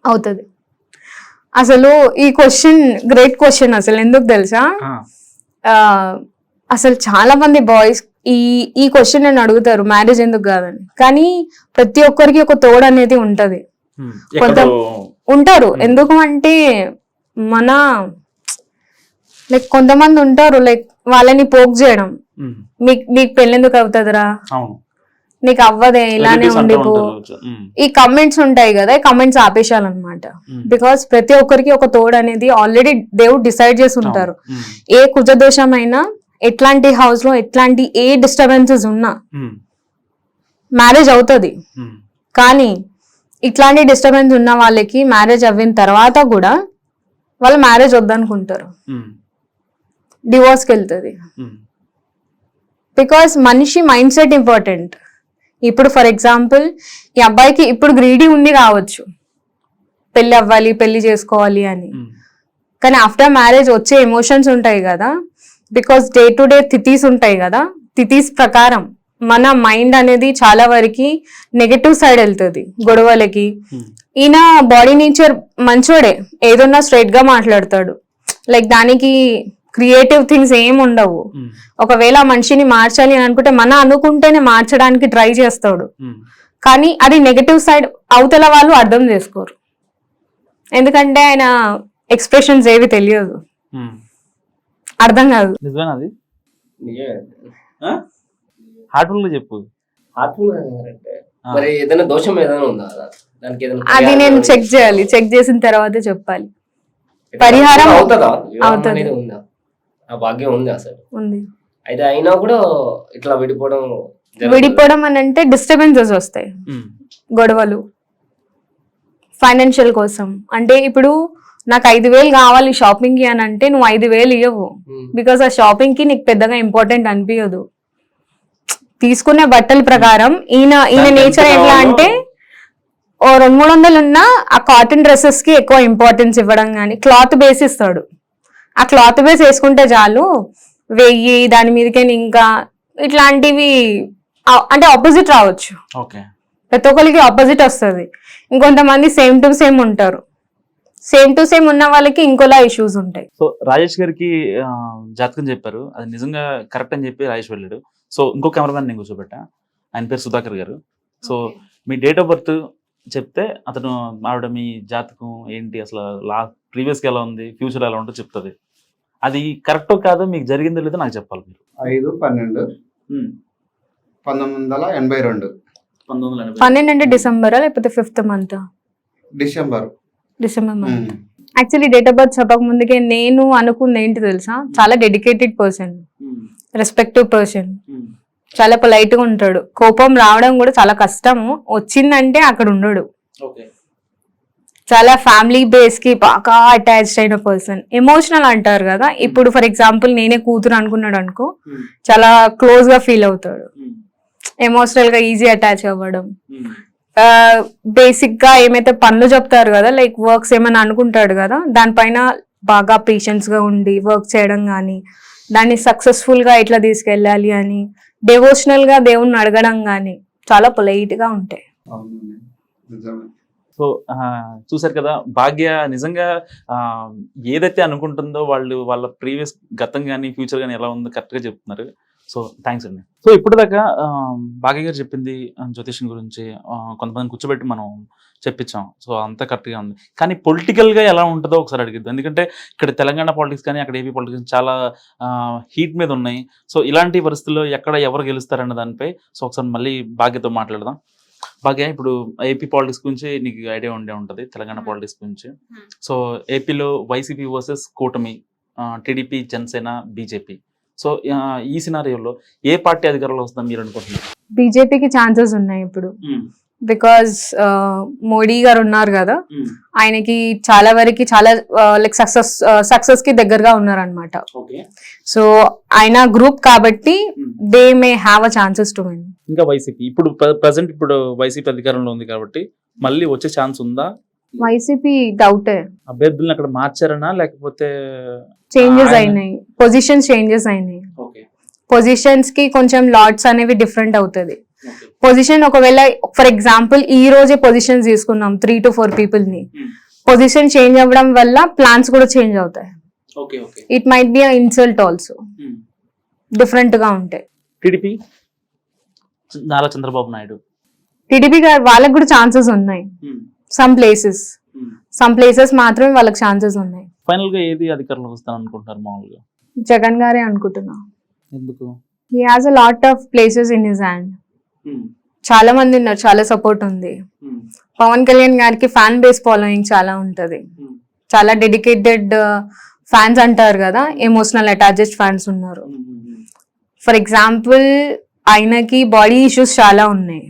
అవుతుంది. అసలు ఈ క్వశ్చన్ గ్రేట్ క్వశ్చన్. అసలు ఎందుకు తెలుసా, అసలు చాలా మంది బాయ్స్ ఈ క్వశ్చన్ నన్ను అడుగుతారు మ్యారేజ్ ఎందుకు కాదని. కానీ ప్రతి ఒక్కరికి ఒక తోడు అనేది ఉంటది. కొంత ఉంటారు. ఎందుకు అంటే మన లైక్ కొంతమంది ఉంటారు లైక్ వాళ్ళని పోక్ చేయడం, నీకు పెళ్ళెందుకు అవుతుందిరా, నీకు అవ్వదే, ఇలానే ఉండిపో. ఈ కమెంట్స్ ఉంటాయి కదా, ఈ కమెంట్స్ ఆపేశాలన్నమాట. బికాస్ ప్రతి ఒక్కరికి ఒక తోడు అనేది ఆల్రెడీ దేవుడు డిసైడ్ చేసి ఉంటారు. ఏ కుజదోషమైనా, ఎట్లాంటి హౌస్ లో ఎట్లాంటి ఏ డిస్టర్బెన్సెస్ ఉన్నా మ్యారేజ్ అవుతుంది. కానీ ఇట్లాంటి డిస్టర్బెన్స్ ఉన్న వాళ్ళకి మ్యారేజ్ అవ్విన తర్వాత కూడా వాళ్ళు మ్యారేజ్ వద్దనుకుంటారు, డివోర్స్కి వెళ్తుంది. బికాస్ మనిషి మైండ్ సెట్ ఇంపార్టెంట్. ఇప్పుడు ఫర్ ఎగ్జాంపుల్ ఈ అబ్బాయికి ఇప్పుడు గ్రీడీ ఉంది కావచ్చు, పెళ్లి అవ్వాలి, పెళ్లి చేసుకోవాలి అని. కానీ ఆఫ్టర్ మ్యారేజ్ వచ్చే ఎమోషన్స్ ఉంటాయి కదా, బికాస్ డే టు డే తిథీస్ ఉంటాయి కదా, తిథీస్ ప్రకారం మన మైండ్ అనేది చాలా వరకు నెగటివ్ సైడ్ వెళ్తుంది గొడవలకి. ఈయన బాడీ నేచర్ మంచోడే, ఏదన్నా స్ట్రైట్ గా మాట్లాడతాడు, లైక్ దానికి క్రియేటివ్ థింగ్స్ ఏం ఉండవు. ఒకవేళ మనిషిని మార్చాలి అని అనుకుంటే అనుకుంటేనే మార్చడానికి ట్రై చేస్తాడు. కానీ అది నెగటివ్ సైడ్ అవతల వాళ్ళు అర్థం చేసుకోరు, ఎందుకంటే ఆయన ఎక్స్ప్రెషన్స్ ఏవి తెలియదు, అర్థం కాదు. నిజమేనది? హార్ట్ఫుల్ గా చెప్పు. హార్ట్ఫుల్ అంటే మరి ఏదైనా దోషం ఏదైనా ఉందా దానికి? అది నేను చెక్ చేయాలి, చెక్ చేసిన తర్వాతే చెప్పాలి. పరిహారం అవుతుందా? అవుతుంది. ఉందా? ఆ భాగ్యం ఉంది అసలు? ఉంది. అయితే అయినా కూడా ఇట్లా విడిపోవడం అని అంటే డిస్టర్బెన్సెస్ వస్తాయి, గొడవలు, ఫైనాన్షియల్ కోసం. అంటే ఇప్పుడు నాకు 5,000 కావాలి షాపింగ్ కి అని అంటే నువ్వు 5,000 ఇవ్వవు, బికాస్ ఆ షాపింగ్ కి నీకు పెద్దగా ఇంపార్టెంట్ అనిపించదు. తీసుకునే బట్టల ప్రకారం ఈయన నేచర్ ఎట్లా అంటే ఓ 200-300 ఉన్నా ఆ కాటన్ డ్రెస్సెస్ కి ఎక్కువ ఇంపార్టెన్స్ ఇవ్వడం, కానీ క్లాత్ బేస్ ఇస్తాడు. ఆ క్లాత్ బేస్ వేసుకుంటే చాలు, 1000 దాని మీదకే ఇంకా ఇట్లాంటివి అంటే ఆపోజిట్ రావచ్చు. ప్రతి ఒక్కరికి ఆపోజిట్ వస్తుంది. ఇంకొంతమంది సేమ్ టు సేమ్ ఉంటారు, సేమ్ టు సేమ్ ఉన్న వాళ్ళకి ఇంకోలా ఇష్యూస్ ఉంటాయి. సో రాజేష్ గారికి జాతకం చెప్పారు, అది నిజంగా కరెక్ట్ అని చెప్పి రాజేష్ వెళ్ళాడు. సో ఇంకో కెమెరామెన్ నేను కూర్చోబెట్టా, ఆయన పేరు సుధాకర్ గారు. So me date of birth చెప్తే అతను ఆవిడ మీ జాతకం ఏంటి, అసలు ప్రీవియస్గా ఎలా ఉంది, ఫ్యూచర్ ఎలా ఉంటుందో చెప్తుంది. అది కరెక్టో కాదో, మీకు జరిగిందో లేదో నాకు చెప్పాలి మీరు. 5/12/1982. 12 అంటే డిసెంబరా లేకపోతే 5th month? December month. Actually date of birth చెప్పక ముందుకే నేను అనుకుంది ఏంటి తెలుసా, చాలా డెడికేటెడ్ పర్సన్, రెస్పెక్టివ్ పర్సన్, చాలా పొలైట్ గా ఉంటాడు. కోపం రావడం కూడా చాలా కష్టము, వచ్చిందంటే అక్కడ ఉండడు. చాలా ఫ్యామిలీ బేస్ కి బాగా అటాచ్డ్ అయిన పర్సన్. ఎమోషనల్ అంటారు కదా, ఇప్పుడు ఫర్ ఎగ్జాంపుల్ నేనే కూతురు అనుకున్నాడు అనుకో, చాలా క్లోజ్ గా ఫీల్ అవుతాడు, ఎమోషనల్ గా ఈజీ అటాచ్ అవ్వడం. బేసిక్ గా ఏమైతే పనులు చెప్తారు కదా, లైక్ వర్క్స్ ఏమైనా అనుకుంటాడు కదా, దానిపైన బాగా పేషెన్స్ గా ఉండి వర్క్ చేయడం కానీ, దాన్ని సక్సెస్ఫుల్ గా ఎట్లా తీసుకెళ్ళాలి అని డివోషనల్ గా దేవుణ్ణి అడగడం కానీ చాలా పొలైట్ గా ఉంటాయి. సో చూసారు కదా, భాగ్య నిజంగా ఏదైతే అనుకుంటుందో వాళ్ళ ప్రీవియస్ గతం కానీ ఫ్యూచర్ కానీ ఎలా ఉందో కరెక్ట్గా చెప్తున్నారు. సో థ్యాంక్స్ అండి. సో ఇప్పుడు దాకా భాగ్య గారు చెప్పింది జ్యోతిష్యం గురించి కొంతమంది కూర్చోబెట్టి మనం చెప్పించాం. సో అంతా కరెక్ట్గా ఉంది. కానీ పొలిటికల్గా ఎలా ఉంటుందో ఒకసారి అడిగిద్దాం. ఎందుకంటే ఇక్కడ తెలంగాణ పాలిటిక్స్ కానీ అక్కడ ఏపీ పాలిటిక్స్ చాలా హీట్ మీద ఉన్నాయి. సో ఇలాంటి పరిస్థితుల్లో ఎక్కడ ఎవరు గెలుస్తారన్న దానిపై సో ఒకసారి మళ్ళీ భాగ్యతో మాట్లాడదాం. భాగ్య, ఇప్పుడు ఏపీ పాలిటిక్స్ గురించి నీకు ఐడియా ఉండే ఉంటుంది, తెలంగాణ పాలిటిక్స్ గురించి. సో ఏపీలో వైసీపీ వర్సెస్ కూటమి, టీడీపీ, జనసేన, బీజేపీ. సో ఈ సినారియోలో ఏ పార్టీ అధికారంలో వస్తుందని మీరు అనుకుంటున్నారు? బీజేపీకి ఛాన్సెస్ ఉన్నాయి ఇప్పుడు, బికాజ్ మోడీ గారు ఉన్నారు కదా, ఆయనకి చాలా వరకు చాలా లైక్ సక్సెస్ కి దగ్గరగా ఉన్నారు అనమాట. సో ఆయన గ్రూప్ కాబట్టి they may have a chances to win. ఇంకా వైసీపీ ఇప్పుడు ప్రెసెంట్ వైసీపీ అధికారంలో ఉంది కాబట్టి మళ్ళీ వచ్చే ఛాన్స్ ఉందా? వైసీపీ డౌటే, అభ్యర్థులను అక్కడ మార్చారనా లేకపోతే? చేంజెస్ ఆయన- అయినాయి, పొజిషన్స్ చేంజెస్ అయినాయి. ఓకే పొజిషన్స్ కి కొంచెం లాట్స్ అనేవి డిఫరెంట్ అవుతుంది. పొజిషన్ ఒకవేళ ఫర్ ఎగ్జాంపుల్ ఈ రోజే పొజిషన్స్ తీసుకున్నాం 3 to 4 పీపుల్ ని, పొజిషన్ చేంజ్ అవ్వడం వల్ల ప్లాన్స్ కూడా చేంజ్ అవుతాయి. Okay okay. It might be insult also, different గా ఉంటాయి. టీడీపీ నారా చంద్రబాబు నాయుడు టీడీపీ గారు వాళ్ళకి కూడా ఛాన్సెస్ ఉన్నాయి. సమ్ ప్లేసెస్ మాత్రమే వాళ్ళకి ఛాన్సెస్ ఉన్నాయి. ఫైనల్ గా ఏది అధికారంలోకి వస్తాను అనుకుంటారు మామూలుగా? జగన్ గారే అనుకుంటున్నా. ఎందుకు? He has a lot of places in his hand. చాలా మంది ఉన్నారు, చాలా సపోర్ట్ ఉంది. పవన్ కళ్యాణ్ గారికి ఫ్యాన్ బేస్ ఫాలోయింగ్ చాలా ఉంటది, చాలా డెడికేటెడ్ ఫ్యాన్స్ అంటారు కదా, ఎమోషనల్ అటాచ్డ్ ఫ్యాన్స్ ఉన్నారు. ఫర్ ఎగ్జాంపుల్ ఆయనకి బాడీ ఇష్యూస్ చాలా ఉన్నాయి.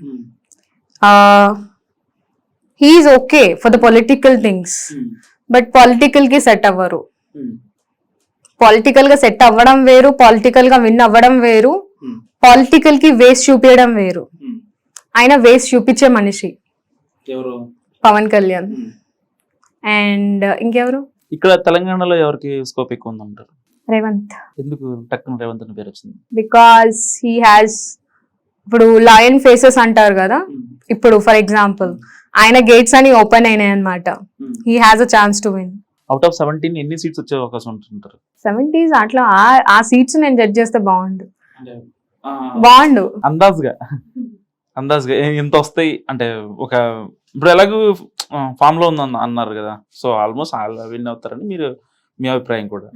He's okay for the political things, but political కి సెట్ అవ్వరు. పొలిటికల్ గా సెట్ అవ్వడం వేరు, పొలిటికల్ గా విన్ అవ్వడం వేరు, పొలిటికల్ కి వేస్ట్ చూపించడం వేరు. ఆయన వేస్ట్ చూపించే మనిషి ఎవరు? పవన్ కళ్యాణ్. అండ్ ఇంకెవరు? ఇక్కడ తెలంగాణలో ఎవరికి స్కోప్ ఎక్కువ ఉందంటారు? రేవంత్. ఎందుకు టక్కున రేవంత్ అని పేరు వచ్చింది? బికాస్ హీ హ్యాస్, ఇప్పుడు లయన్ ఫేసెస్ అంటారు కదా, ఇప్పుడు ఫర్ ఎగ్జాంపుల్ ఆయన గేట్స్ అని ఓపెన్ అయినాయి అనమాట. He has a chance to win. Out of 17 ఎన్ని సీట్స్ వచ్చే అవకాశం ఉంటుంటారు? 70s అట్లా ఆ సీట్స్ నేను జడ్జ్ చేస్తే బాగుండు. అందాజ్గా ఎంత వస్తాయి అంటే, ఒక ఇప్పుడు ఎలాగూ ఫామ్ లో ఉంది అన్నారు కదా, సో ఆల్మోస్ట్ విన్ అవుతారని మీరు మీ అభిప్రాయం కూడా.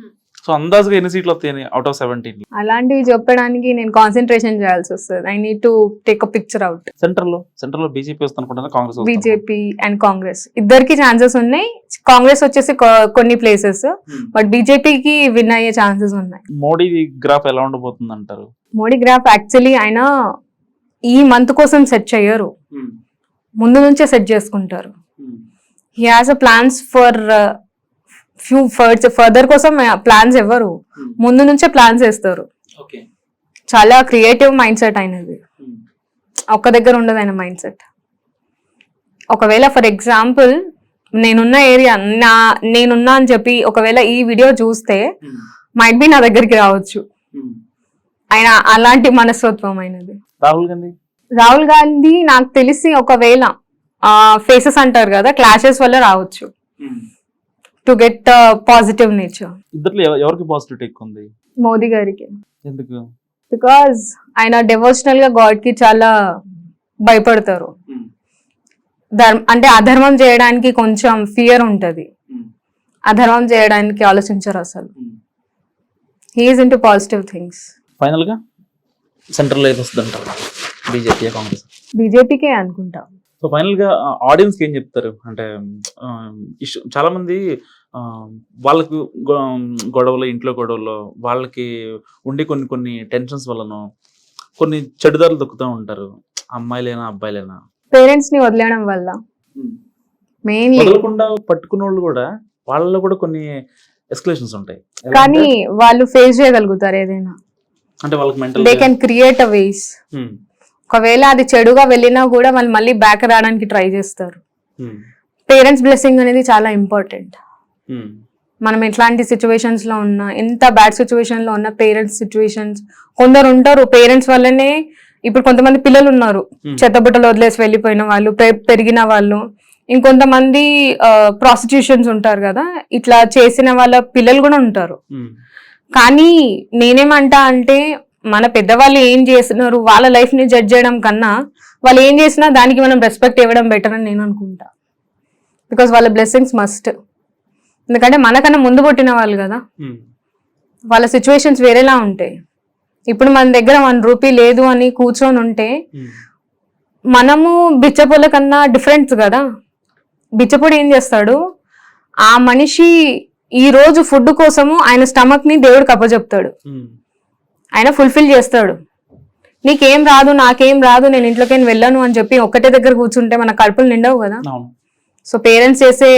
సో అందాజ్గా ఎన్ని సీట్లు వస్తాయని అవుట్ ఆఫ్ 17? అలాంటివి చెప్పడానికి నేను కాన్సన్ట్రేషన్ చేయాల్సి వస్తుంది. I need to take a picture out. Central లో బీజేపీ వస్తుంది అనుకుంటున్నా, కాంగ్రెస్ వస్తుందా? బీజేపీ అండ్ కాంగ్రెస్ ఇద్దరికి ఛాన్సెస్ ఉన్నాయి. కాంగ్రెస్ వచ్చేసి కొన్ని ప్లేసెస్, బట్ బీజేపీకి విన్ అయ్యే ఛాన్సెస్ ఉన్నాయి. మోడీ గ్రాఫ్ ఎలా ఉండబోతుంది అంటారు? మోడీ గ్రాఫ్ యాక్చువల్లీ ఆయన ఈ మంత్ కోసం సెట్ చేయరు, ముందు నుంచే సెట్ చేసుకుంటారు. He has a plans for few further కోసం ప్లాన్స్ ఇవ్వరు, ముందు నుంచే ప్లాన్స్ వేస్తారు. చాలా క్రియేటివ్ మైండ్ సెట్ అయినది, ఒక్క దగ్గర ఉండదు ఆయన మైండ్ సెట్. ఒకవేళ ఫర్ ఎగ్జాంపుల్ నేనున్న ఏరియా నేనున్నా అని చెప్పి ఒకవేళ ఈ వీడియో చూస్తే మైట్ బి నా దగ్గరికి రావచ్చు. ఆయన అలాంటి మనస్తత్వం అయినది. రాహుల్ గాంధీ నాకు తెలిసి ఒకవేళ ఫేసెస్ అంటారు కదా, క్లాషెస్ వల్ల రావచ్చు టు గెట్ పాజిటివ్ నేచర్. ఇద్దరు ఎవరికి పాజిటివ్ ఎక్కువ ఉంది? మోదీ గారికి. ఎందుకు? బికాజ్ ఆయన డివోషనల్ గా గాడ్ కి చాలా భయపడతారు. అంటే అధర్మం చేయడానికి కొంచెం ఫియర్ ఉంటది, అధర్మం చేయడానికి ఆలోచించరు అసలు. He's into positive things. Final గా సెంట్రల్ ఏది వస్తుంది అంటారు? బీజేపీ, కాంగ్రెస్? బీజేపీకే అనుకుంటా. సో ఫైనల్ గా ఆడియన్స్ కి ఏం చెప్తారు అంటే, చాలా మంది వాళ్ళకు గొడవలు, ఇంట్లో గొడవలు, వాళ్ళకి ఉండి కొన్ని టెన్షన్స్ వలన కొన్ని చెడుదారులు దొక్కుతూ ఉంటారు, అమ్మాయిలైనా అబ్బాయిలైనా. పేరెంట్స్ ని వదిలేయడం వల్ల మెయిన్లీ, వదలకుండా పట్టుకున్న వాళ్ళు కూడా వాళ్ళలో కూడా కొన్ని ఎస్కలేషన్స్ ఉంటాయి. కానీ వాళ్ళు ఫేస్ చేయగలుగుతారు ఏదైనా, అంటే వాళ్ళకి mental they can create a ways. ఒకవేళ అది చెడుగా వెళ్ళినా కూడా వాళ్ళు మళ్ళీ బ్యాక్ రావడానికి ట్రై చేస్తారు. పేరెంట్స్ బ్లెస్సింగ్ అనేది చాలా ఇంపార్టెంట్. మనం ఎట్లాంటి సిచ్యువేషన్స్ లో ఉన్నా, ఎంత బ్యాడ్ సిచ్యువేషన్ లో ఉన్న పేరెంట్స్ సిచ్యువేషన్స్, కొందరు ఉంటారు పేరెంట్స్ వల్లనే. ఇప్పుడు కొంతమంది పిల్లలు ఉన్నారు చెత్తబుట్టలు వదిలేసి వెళ్ళిపోయిన వాళ్ళు, పెరిగిన వాళ్ళు. ఇంకొంతమంది ప్రాస్టిట్యూషన్స్ ఉంటారు కదా, ఇట్లా చేసిన వాళ్ళ పిల్లలు కూడా ఉంటారు. కానీ నేనేమంటా అంటే, మన పెద్దవాళ్ళు ఏం చేస్తున్నారు వాళ్ళ లైఫ్ ని జడ్జ్ చేయడం కన్నా, వాళ్ళు ఏం చేసినా దానికి మనం రెస్పెక్ట్ ఇవ్వడం బెటర్ అని నేను అనుకుంటా. బికాస్ వాళ్ళ బ్లెస్సింగ్స్ మస్ట్. ఎందుకంటే మనకన్నా ముందు పుట్టిన వాళ్ళు కదా, వాళ్ళ సిచ్యువేషన్స్ వేరేలా ఉంటాయి. ఇప్పుడు మన దగ్గర 1 రూపీ లేదు అని కూర్చొని ఉంటే, మనము బిచ్చపొల కన్నా డిఫరెంట్ కదా. బిచ్చపొడి ఏం చేస్తాడు, ఆ మనిషి ఈ రోజు ఫుడ్ కోసము ఆయన స్టమక్ ని దేవుడికి అప్పచెప్తాడు, ఆయన ఫుల్ఫిల్ చేస్తాడు. నీకేం రాదు, నాకేం రాదు, నేను ఇంట్లోకి వెళ్ళను అని చెప్పి ఒక్కటే దగ్గర కూర్చుంటే మన కడుపులు నిండవు కదా. సో పేరెంట్స్ చేసే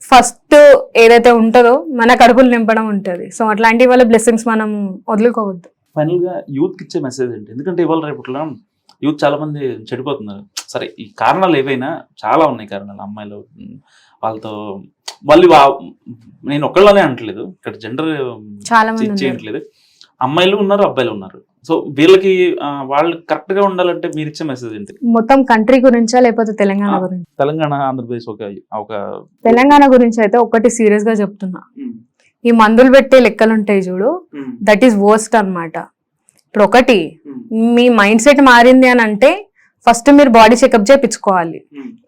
ఫస్ట్ ఏదైతే ఉంటుందో మన కడుపులు నింపడం ఉంటుంది. సో అట్లాంటి వాళ్ళ బ్లెస్సింగ్స్ మనం వదులుకోవద్దు. ఫైనల్ గా యూత్ కి ఇచ్చే మెసేజ్ ఏంటి? ఎందుకంటే ఇవాళ రేపట్లో యూత్ చాలా మంది చెడిపోతున్నారు. సరే ఈ కారణాలు ఏవైనా చాలా ఉన్నాయి కారణాలు. అమ్మాయిలు వాళ్ళతో వాళ్ళు నేను ఒక్కళ్ళనే అంటలేదు, ఇక్కడ జెండర్ చాలా మంది ఉన్నారు. చేయట్లేదు. అమ్మాయిలు ఉన్నారు, అబ్బాయిలు ఉన్నారు. సో వీళ్ళకి వాళ్ళు కరెక్ట్ గా ఉండాలంటే మీరు ఇచ్చే మెసేజ్ ఏంటి? మొత్తం కంట్రీ గురించా లేకపోతే తెలంగాణ గురించి? తెలంగాణ, ఆంధ్రప్రదేశ్ ఒక తెలంగాణ గురించి అయితే ఒకటి సీరియస్ గా చెప్తున్నా, ఈ మందులు పెట్టే లెక్కలు ఉంటాయి చూడు, దట్ ఈస్ వర్స్ట్ అన్నమాట. ఇప్పుడు ఒకటి, మీ మైండ్ సెట్ మారింది అని అంటే ఫస్ట్ మీరు బాడీ చెకప్ చేయించుకోవాలి.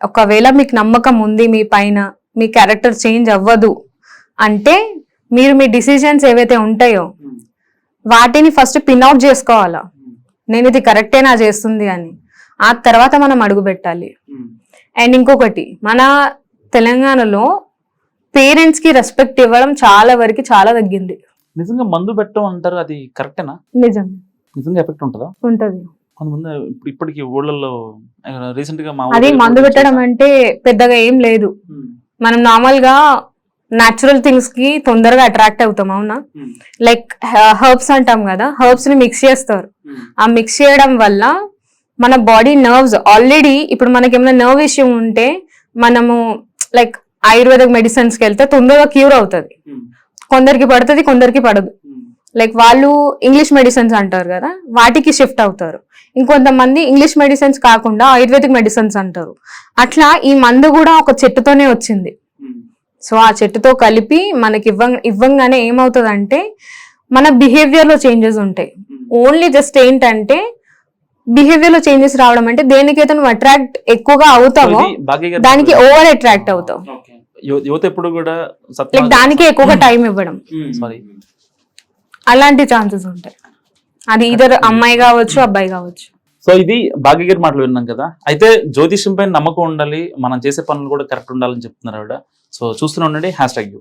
ఒకవేళ మీకు నమ్మకం ఉంది మీ పైన, మీ క్యారెక్టర్ చేంజ్ అవ్వదు అంటే మీరు మీ డిసిజన్స్ ఏవైతే ఉంటాయో వాటిని ఫస్ట్ పిన్అవుట్ చేసుకోవాలా, నేను ఇది కరెక్టేనా చేస్తుంది అని. ఆ తర్వాత మనం అడుగు పెట్టాలి. అండ్ ఇంకొకటి, మన తెలంగాణలో పేరెంట్స్ కి రెస్పెక్ట్ ఇవ్వడం చాలా వరకు చాలా తగ్గింది. నిజంగా మందు పెట్టడం అంటారు, అది కరెక్టేనా? నిజం, నిజంగా ఎఫెక్ట్ ఉంటుందా? ఉంటది. కొంతమంది ఇప్పటికి ఊళ్ళల్లో రీసెంట్ గా అది మందు పెట్టడం అంటే పెద్దగా ఏం లేదు. మనం నార్మల్ గా న్యాచురల్ థింగ్స్ కి తొందరగా అట్రాక్ట్ అవుతాం, అవునా? లైక్ హర్బ్స్ అంటాం కదా, హర్బ్స్ ని మిక్స్ చేస్తారు. ఆ మిక్స్ చేయడం వల్ల మన బాడీ నర్వ్స్ ఆల్రెడీ, ఇప్పుడు మనకి ఏమైనా నర్వ్ ఇష్యూ ఉంటే మనము లైక్ ఆయుర్వేదిక్ మెడిసిన్స్ కి వెళ్తే తొందరగా క్యూర్ అవుతుంది. కొందరికి పడుతుంది, కొందరికి పడదు. లైక్ వాళ్ళు ఇంగ్లీష్ మెడిసిన్స్ అంటారు కదా, వాటికి షిఫ్ట్ అవుతారు. ఇంకొంతమంది ఇంగ్లీష్ మెడిసిన్స్ కాకుండా ఆయుర్వేదిక్ మెడిసిన్స్ అంటారు. అట్లా ఈ మందు కూడా ఒక చెట్టుతోనే వచ్చింది. సో ఆ చెట్టుతో కలిపి మనకి ఇవ్వంగానే ఏమవుతుందంటే మన బిహేవియర్ లో చేంజెస్ ఉంటాయి. ఓన్లీ జస్ట్ ఏంటంటే బిహేవియర్ లో చేంజెస్ రావడం అంటే దేనికైతే నువ్వు అట్రాక్ట్ ఎక్కువగా అవుతావో దానికి ఓవర్ అట్రాక్ట్ అవుతావు. యువత ఎప్పుడు కూడా లైక్ దానికి ఎక్కువగా టైం ఇవ్వడం, అలాంటి ఛాన్సెస్ ఉంటాయి. అది ఇద్దరు అమ్మాయి కావచ్చు, అబ్బాయి కావచ్చు. సో ఇది భాగ్యగిరి మాటలు విన్నాం కదా. అయితే జ్యోతిష్యం పైన నమ్మకం ఉండాలి, మనం చేసే పనులు కూడా కరెక్ట్ ఉండాలని చెప్తున్నారు ఆవిడ. సో చూస్తూనే ఉండండి #you.